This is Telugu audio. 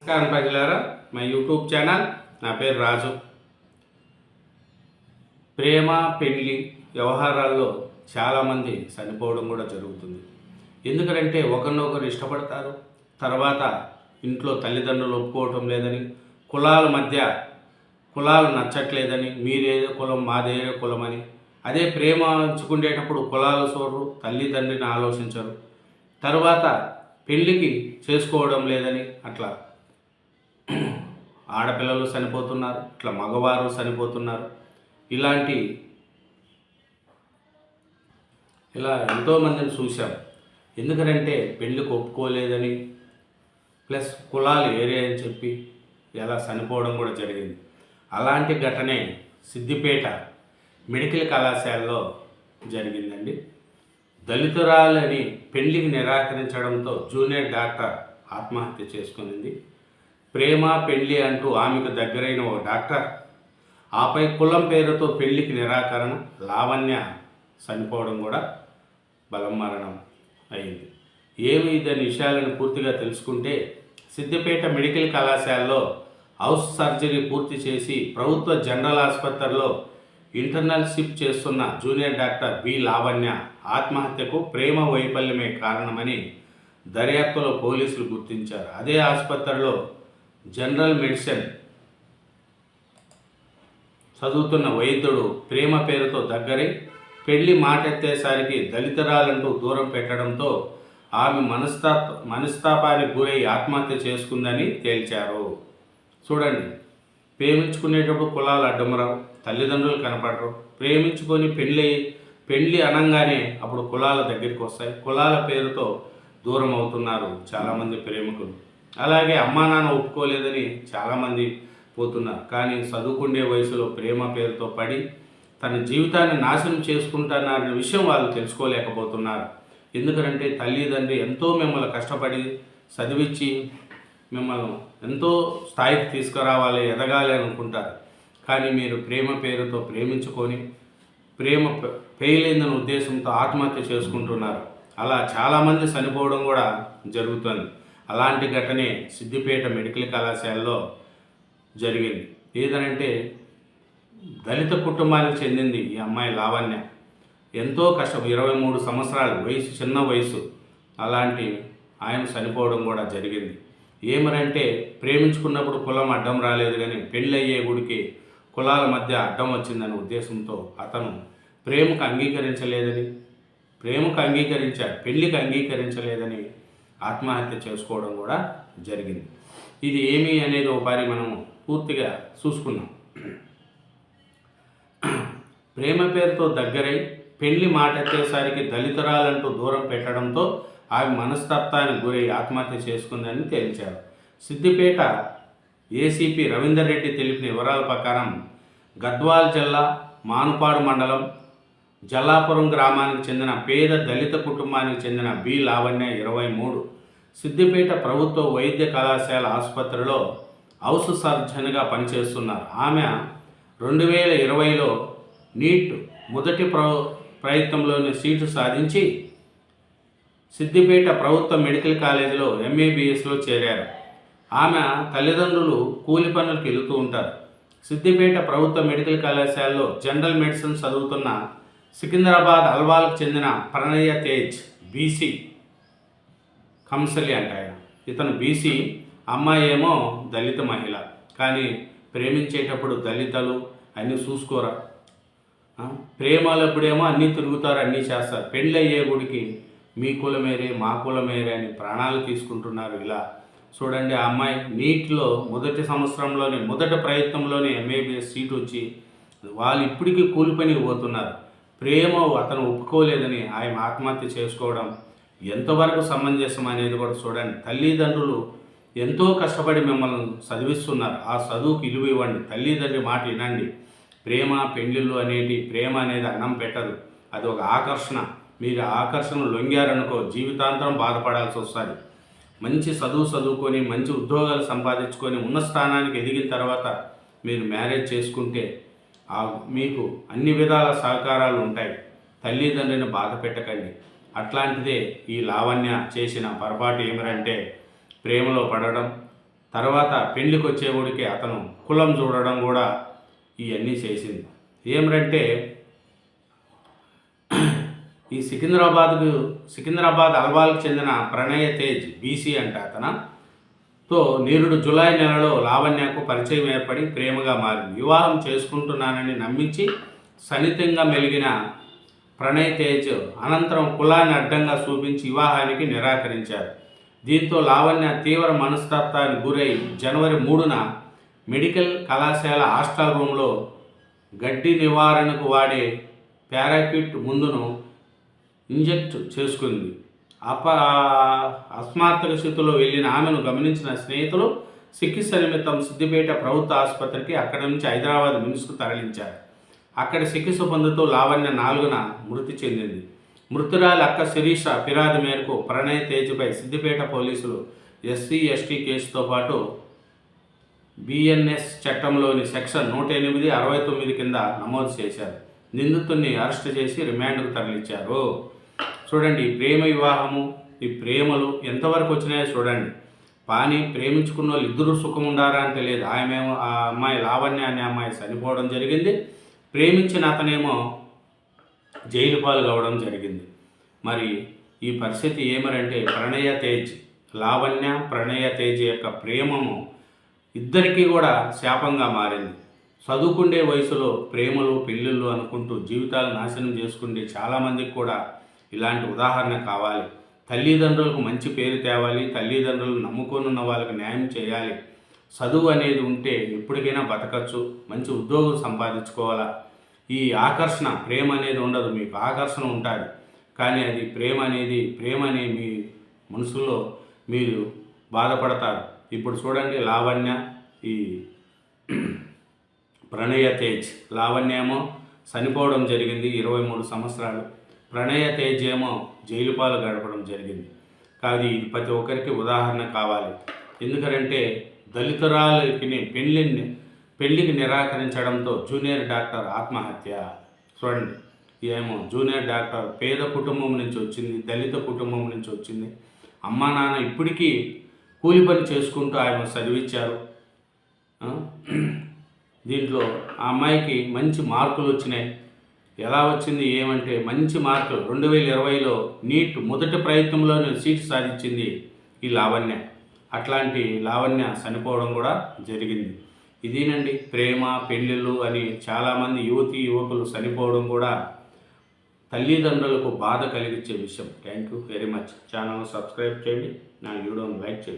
నమస్కారం ప్రజలారా, మా యూట్యూబ్ ఛానల్. నా పేరు రాజు. ప్రేమ పెళ్లి వ్యవహారాల్లో చాలామంది చనిపోవడం కూడా జరుగుతుంది. ఎందుకంటే ఒకరినొకరు ఇష్టపడతారు, తర్వాత ఇంట్లో తల్లిదండ్రులు ఒప్పుకోవటం లేదని, కులాల మధ్య కులాలు నచ్చట్లేదని, మీరేదో కులం మాదేదో కులం అని, అదే ప్రేమ ఉంచుకునేటప్పుడు కులాలు చూడరు, తల్లిదండ్రిని ఆలోచించరు, తర్వాత పెళ్ళికి చేసుకోవడం లేదని అట్లా ఆడపిల్లలు చనిపోతున్నారు, ఇట్లా మగవారు చనిపోతున్నారు. ఇలా ఎంతోమందిని చూసాం. ఎందుకంటే పెళ్ళికి ఒప్పుకోలేదని, ప్లస్ కులాలు ఏరే అని చెప్పి ఇలా చనిపోవడం కూడా జరిగింది. అలాంటి ఘటనే సిద్దిపేట మెడికల్ కళాశాలలో జరిగిందండి. దళితురాలని పెళ్లికి నిరాకరించడంతో జూనియర్ డాక్టర్ ఆత్మహత్య చేసుకునింది. ప్రేమ పెళ్లి అంటూ ఆమెకు దగ్గరైన ఓ డాక్టర్, ఆపై కులం పేరుతో పెళ్లికి నిరాకరణ, లావణ్య చనిపోవడం కూడా బలం మరణం అయింది. ఏమి ఇదని విషయాలను పూర్తిగా తెలుసుకుంటే, సిద్దిపేట మెడికల్ కళాశాలలో హౌస్ సర్జరీ పూర్తి చేసి ప్రభుత్వ జనరల్ ఆసుపత్రిలో ఇంటర్నల్షిప్ చేస్తున్న జూనియర్ డాక్టర్ బి లావణ్య ఆత్మహత్యకు ప్రేమ వైఫల్యమే కారణమని దర్యాప్తులో పోలీసులు గుర్తించారు. అదే ఆసుపత్రిలో జనరల్ మెడిసిన్ చదువుతున్న వైద్యుడు ప్రేమ పేరుతో దగ్గరై పెళ్లి మాటెత్తేసరికి దళితురాలంటూ దూరం పెట్టడంతో ఆమె మనస్తాపానికి గురై ఆత్మహత్య చేసుకుందని తేల్చారు. చూడండి, ప్రేమించుకునేటప్పుడు కులాలు అడ్డమరావు, తల్లిదండ్రులు కనపడరు. ప్రేమించుకొని పెళ్ళి అనగానే అప్పుడు కులాల దగ్గరికి వస్తాయి. కులాల పేరుతో దూరం అవుతున్నారు చాలామంది ప్రేమికులు. అలాగే అమ్మా నాన్న ఒప్పుకోలేదని చాలామంది పోతున్నారు. కానీ చదువుకునే వయసులో ప్రేమ పేరుతో పడి తన జీవితాన్ని నాశనం చేసుకుంటున్నారనే విషయం వాళ్ళు తెలుసుకోలేకపోతున్నారు. ఎందుకంటే తల్లిదండ్రి ఎంతో మిమ్మల్ని కష్టపడి చదివించి మిమ్మల్ని ఎంతో స్థాయికి తీసుకురావాలి, ఎదగాలి అనుకుంటారు. కానీ మీరు ప్రేమ పేరుతో ప్రేమించుకొని ప్రేమ పేయలేదన్న ఉద్దేశంతో ఆత్మహత్య చేసుకుంటున్నారు. అలా చాలామంది చనిపోవడం కూడా జరుగుతుంది. అలాంటి ఘటనే సిద్దిపేట మెడికల్ కళాశాలలో జరిగింది. ఏదనంటే దళిత కుటుంబానికి చెందింది ఈ అమ్మాయి లావణ్య. ఎంతో కష్టం, 23 సంవత్సరాలు వయసు, చిన్న వయసు. అలాంటి ఆయన చనిపోవడం కూడా జరిగింది. ఏమనంటే ప్రేమించుకున్నప్పుడు కులం అడ్డం రాలేదు, కానీ పెళ్ళయ్యే గుడికి కులాల మధ్య అడ్డం వచ్చిందనే ఉద్దేశంతో అతను ప్రేమకు అంగీకరించాడు, పెళ్ళికి అంగీకరించలేదని ఆత్మహత్య చేసుకోవడం కూడా జరిగింది. ఇది ఏమి అనేది ఒకసారి మనం పూర్తిగా చూసుకున్నాం. ప్రేమ పేరుతో దగ్గరై పెళ్లి మాటెత్తేసరికి దళితురాలంటూ దూరం పెట్టడంతో ఆమె మనస్తత్వానికి గురై ఆత్మహత్య చేసుకుందని తేల్చారు. సిద్దిపేట ఏసీపీ రవీందర్ రెడ్డి తెలిపిన వివరాల ప్రకారం గద్వాల్ జిల్లా మానుపాడు మండలం జల్లాపురం గ్రామానికి చెందిన పేద దళిత కుటుంబానికి చెందిన బి లావణ్య 23 సిద్దిపేట ప్రభుత్వ వైద్య కళాశాల ఆసుపత్రిలో హౌస్ సర్జన్గా పనిచేస్తున్నారు. ఆమె 2020లో నీట్ మొదటి ప్రయత్నంలోని సీటు సాధించి సిద్దిపేట ప్రభుత్వ మెడికల్ కాలేజీలో ఎంఏబిఎస్లో చేరారు. ఆమె తల్లిదండ్రులు కూలి పనులకు వెళుతూ ఉంటారు. సిద్దిపేట ప్రభుత్వ మెడికల్ కళాశాలలో జనరల్ మెడిసిన్ చదువుతున్న సికింద్రాబాద్ అల్వాల్కు చెందిన ప్రణయ తేజ్ బీసీ కంసలి అంట ఆయన. ఇతను బీసీ, అమ్మాయి ఏమో దళిత మహిళ. కానీ ప్రేమించేటప్పుడు దళితలు అన్నీ చూసుకోరా, ప్రేమలప్పుడేమో అన్నీ తిరుగుతారు, అన్నీ చేస్తారు. పెళ్ళి అయ్యే గుడికి మీ కులమేరే మా కులమేరే అని ప్రాణాలు తీసుకుంటున్నారు. ఇలా చూడండి, ఆ అమ్మాయి నీట్లో మొదటి సంవత్సరంలోనే మొదటి ప్రయత్నంలోనే ఎంఏబిఎస్ సీట్ వచ్చి వాళ్ళు ఇప్పటికీ కూలిపనికి పోతున్నారు. ప్రేమ అతను ఒప్పుకోలేదని ఆయన ఆత్మహత్య చేసుకోవడం ఎంతవరకు సమంజసం అనేది కూడా చూడండి. తల్లిదండ్రులు ఎంతో కష్టపడి మిమ్మల్ని చదివిస్తున్నారు, ఆ చదువుకు విలువ ఇవ్వండి, తల్లిదండ్రి మాట వినండి. ప్రేమ అనేది అన్నం పెట్టదు, అది ఒక ఆకర్షణ. మీరు ఆకర్షణ లొంగారనుకో జీవితాంతరం బాధపడాల్సి వస్తుంది. మంచి చదువుకొని మంచి ఉద్యోగాలు సంపాదించుకొని ఉన్న స్థానానికి ఎదిగిన తర్వాత మీరు మ్యారేజ్ చేసుకుంటే మీకు అన్ని విధాల సహకారాలు ఉంటాయి. తల్లిదండ్రిని బాధ పెట్టకండి. అట్లాంటిదే ఈ లావణ్య చేసిన పొరపాటు ఏమిటంటే ప్రేమలో పడడం, తర్వాత పెళ్లికి వచ్చేవాడికి అతను కులం చూడడం కూడా ఇవన్నీ చేసింది. ఏమిటంటే ఈ సికింద్రాబాద్ అల్వాల్కి చెందిన ప్రణయ్ తేజ్ బీసీ అంట అతనుతో నిరుడు జూలై నెలలో లావణ్యకు పరిచయం ఏర్పడి ప్రేమగా మారింది. వివాహం చేసుకుంటున్నానని నమ్మించి సన్నిహితంగా మెలిగిన ప్రణయ్ తేజ్ అనంతరం కులాన్ని అడ్డంగా చూపించి వివాహానికి నిరాకరించారు. దీంతో లావణ్య తీవ్ర మనస్తాపానికి గురై జనవరి 3న మెడికల్ కళాశాల హాస్టల్ రూమ్లో గడ్డి నివారణకు వాడే పారాక్విట్ మందును ఇంజెక్ట్ చేసుకుంది. అస్మార్థక స్థితిలో వెళ్ళిన ఆమెను గమనించిన స్నేహితులు చికిత్స నిమిత్తం సిద్దిపేట ప్రభుత్వ ఆసుపత్రికి, అక్కడి నుంచి హైదరాబాద్ మిమ్స్కు తరలించారు. అక్కడ చికిత్స పొందుతూ లావణ్య 4న మృతి చెందింది. మృతురాలి అక్క శిరీష ఫిర్యాదు మేరకు ప్రణయ్ తేజ్పై సిద్దిపేట పోలీసులు SC/ST కేసుతో పాటు BNS చట్టంలోని సెక్షన్ 108, 69 కింద నమోదు చేశారు. నిందితుడిని అరెస్ట్ చేసి రిమాండ్కు తరలించారు. చూడండి, ప్రేమ వివాహము, ఈ ప్రేమలు ఎంతవరకు వచ్చినాయో చూడండి. పాని ప్రేమించుకున్న వాళ్ళు ఇద్దరు సుఖం ఉండారా అంటే లేదు. ఆ అమ్మాయి లావణ్య అనే అమ్మాయి చనిపోవడం జరిగింది. ప్రేమించిన అతనేమో జైలు పాలు కావడం జరిగింది. మరి ఈ పరిస్థితి ఏమరంటే లావణ్య ప్రణయ తేజ్ యొక్క ప్రేమము ఇద్దరికీ కూడా శాపంగా మారింది. చదువుకుండే వయసులో ప్రేమలు పెళ్ళిళ్ళు అనుకుంటూ జీవితాలు నాశనం చేసుకుంటే చాలామందికి కూడా ఇలాంటి ఉదాహరణ కావాలి. తల్లిదండ్రులకు మంచి పేరు తేవాలి, తల్లిదండ్రులు నమ్ముకొని వాళ్ళకి న్యాయం చేయాలి. చదువు అనేది ఉంటే ఎప్పటికైనా బతకచ్చు, మంచి ఉద్యోగం సంపాదించుకోవాలా. ఈ ఆకర్షణ ప్రేమ అనేది ఉండదు, మీకు ఆకర్షణ ఉంటుంది, కానీ అది ప్రేమ అనే మీ మనసులో మీరు బాధపడతారు. ఇప్పుడు చూడండి, లావణ్య ఈ ప్రణయ తేజ్, లావణ్య ఏమో చనిపోవడం జరిగింది, 23 సంవత్సరాలు. ప్రణయ తేజ్ ఏమో జైలు పాలు గడపడం జరిగింది. కాదు, ఇది ప్రతి ఒక్కరికి ఉదాహరణ కావాలి. ఎందుకంటే దళితురాలకి పెళ్లికి నిరాకరించడంతో జూనియర్ డాక్టర్ ఆత్మహత్య. చూడండి, ఏమో జూనియర్ డాక్టర్ పేద కుటుంబం నుంచి వచ్చింది, దళిత కుటుంబం నుంచి వచ్చింది. అమ్మా నాన్న ఇప్పటికీ కూలి పని చేసుకుంటూ ఆయన చదివించారు. దీంట్లో ఆ అమ్మాయికి మంచి మార్కులు వచ్చినాయి. ఎలా వచ్చింది ఏమంటే మంచి మార్కులు. 2020లో నీట్ మొదటి ప్రయత్నంలోనే సీట్ సాధించింది ఈ లావణ్య. అట్లాంటి లావణ్య చనిపోవడం కూడా జరిగింది. ఇదేనండి ప్రేమ పెళ్ళిళ్ళు అని చాలామంది యువకులు చనిపోవడం కూడా తల్లిదండ్రులకు బాధ కలిగించే విషయం. Thank you very much. Channel subscribe చేయండి, నా వీడియోని లైక్ చేయండి.